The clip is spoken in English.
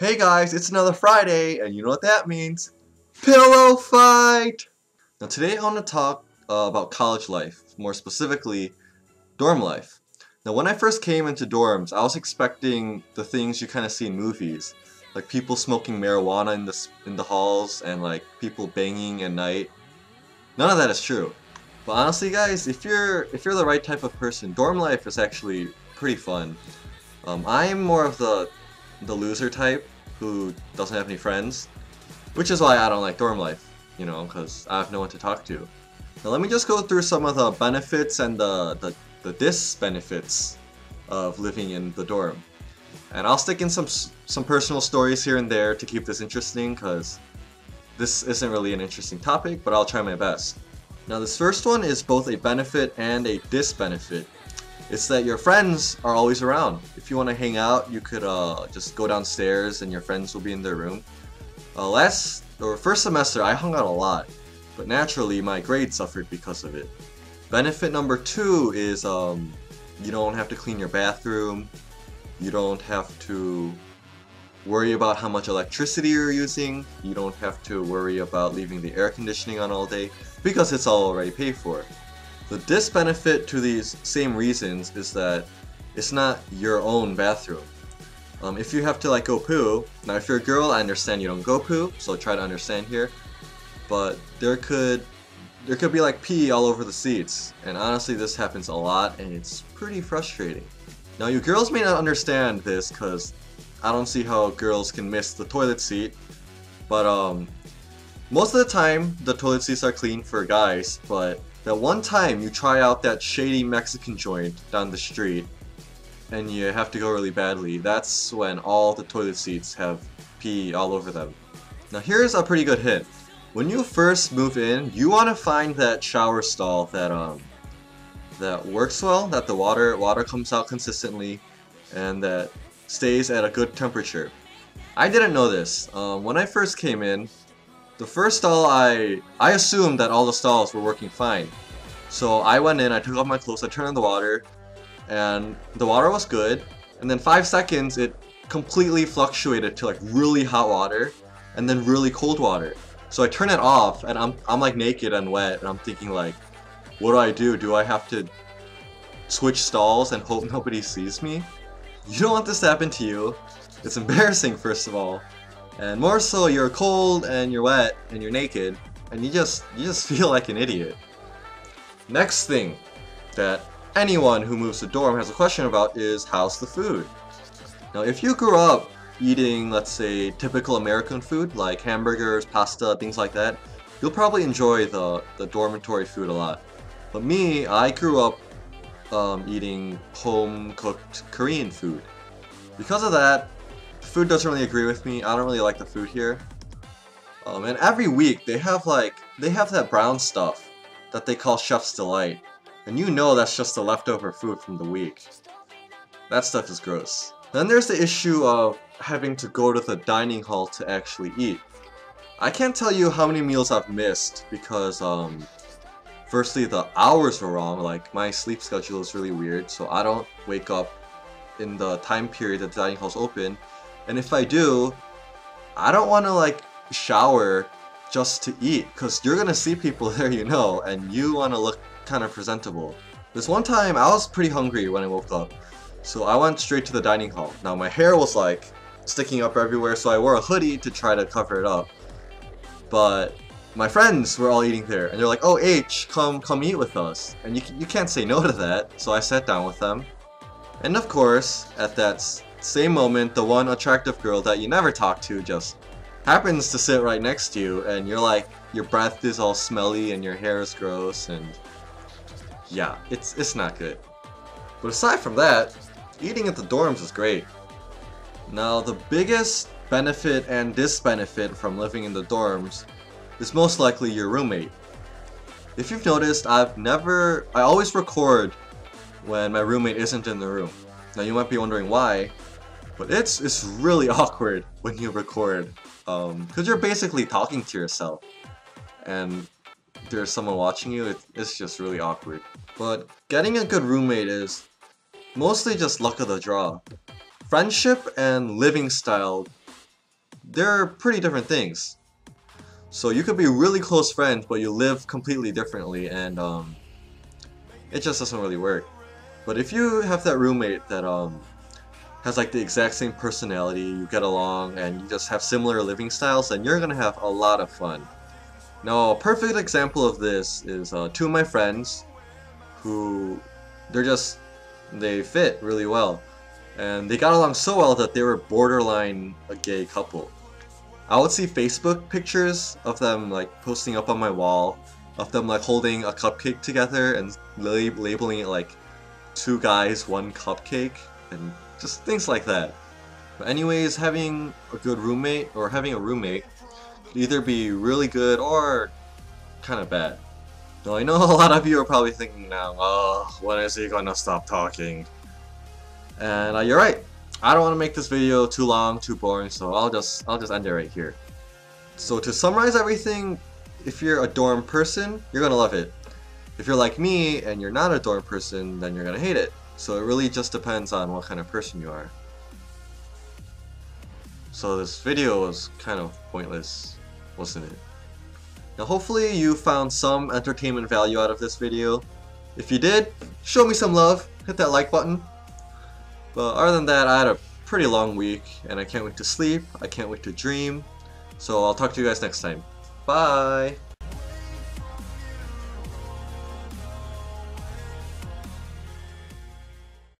Hey guys, it's another Friday, and you know what that means? Pillow fight! Now today I want to talk about college life, more specifically, dorm life. Now when I first came into dorms, I was expecting the things you kind of see in movies, like people smoking marijuana in the halls and like people banging at night. None of that is true. But honestly guys, if you're the right type of person, dorm life is actually pretty fun. I'm more of the loser type who doesn't have any friends, which is why I don't like dorm life, you know, because I have no one to talk to. Now let me just go through some of the benefits and the disbenefits of living in the dorm. And I'll stick in some personal stories here and there to keep this interesting, because this isn't really an interesting topic, but I'll try my best. Now this first one is both a benefit and a disbenefit. It's that your friends are always around. If you want to hang out, you could just go downstairs and your friends will be in their room. First semester I hung out a lot, but naturally my grades suffered because of it. Benefit number 2 is you don't have to clean your bathroom. You don't have to worry about how much electricity you're using. You don't have to worry about leaving the air conditioning on all day because it's all already paid for. The disbenefit to these same reasons is that it's not your own bathroom. If you have to like go poo, now if you're a girl I understand you don't go poo, so try to understand here, but there could be like pee all over the seats, and honestly this happens a lot and it's pretty frustrating. Now you girls may not understand this because I don't see how girls can miss the toilet seat, but most of the time the toilet seats are clean for guys, but that one time you try out that shady Mexican joint down the street and you have to go really badly, that's when all the toilet seats have pee all over them. Now here's a pretty good hint. When you first move in, you want to find that shower stall that works well, that the water comes out consistently, and that stays at a good temperature. I didn't know this. When I first came in, the first stall, I assumed that all the stalls were working fine. So I went in, I took off my clothes, I turned on the water, and the water was good. And then 5 seconds, it completely fluctuated to like really hot water, and then really cold water. So I turn it off, and I'm like naked and wet, and I'm thinking like, what do? Do I have to switch stalls and hope nobody sees me? You don't want this to happen to you. It's embarrassing, first of all. And more so, you're cold and you're wet and you're naked and you just feel like an idiot. Next thing that anyone who moves to dorm has a question about is, how's the food? Now if you grew up eating, let's say, typical American food like hamburgers, pasta, things like that, you'll probably enjoy the dormitory food a lot. But me, I grew up eating home-cooked Korean food. Because of that, food doesn't really agree with me. I don't really like the food here. And every week they have that brown stuff that they call Chef's Delight, and you know that's just the leftover food from the week. That stuff is gross. Then there's the issue of having to go to the dining hall to actually eat. I can't tell you how many meals I've missed because firstly the hours were wrong. Like my sleep schedule is really weird, so I don't wake up in the time period that the dining hall's open. And if I do, I don't want to like shower just to eat, because you're gonna see people there you know, and you want to look kind of presentable. This one time I was pretty hungry when I woke up, so I went straight to the dining hall. Now my hair was like sticking up everywhere, so I wore a hoodie to try to cover it up. But my friends were all eating there, and they're like, "Oh H, come eat with us." And you can't say no to that, so I sat down with them. And of course, at that same moment, the one attractive girl that you never talk to just happens to sit right next to you, and you're like, your breath is all smelly and your hair is gross, and yeah, it's not good. But aside from that, eating at the dorms is great. Now the biggest benefit and disbenefit from living in the dorms is most likely your roommate. If you've noticed, I always record when my roommate isn't in the room. Now you might be wondering why, but it's really awkward when you record, because you're basically talking to yourself, and there's someone watching you. It's just really awkward. But getting a good roommate is mostly just luck of the draw. Friendship and living style they're pretty different things. So you could be really close friends, but you live completely differently, and it just doesn't really work. But if you have that roommate that has like the exact same personality, you get along, and you just have similar living styles, then you're gonna have a lot of fun. Now, a perfect example of this is two of my friends who they fit really well. And they got along so well that they were borderline a gay couple. I would see Facebook pictures of them like posting up on my wall, of them like holding a cupcake together and labeling it like 2 guys, 1 cupcake, and just things like that. But anyways, having a good roommate or having a roommate could either be really good or kind of bad. Now I know a lot of you are probably thinking now, oh, when is he gonna stop talking? And you're right. I don't want to make this video too long, too boring, so I'll just end it right here. So to summarize everything, if you're a dorm person, you're gonna love it. If you're like me and you're not a dorm person, then you're gonna hate it. So it really just depends on what kind of person you are. So this video was kind of pointless, wasn't it? Now hopefully you found some entertainment value out of this video. If you did, show me some love, hit that like button. But other than that, I had a pretty long week, and I can't wait to sleep, I can't wait to dream. So I'll talk to you guys next time. Bye!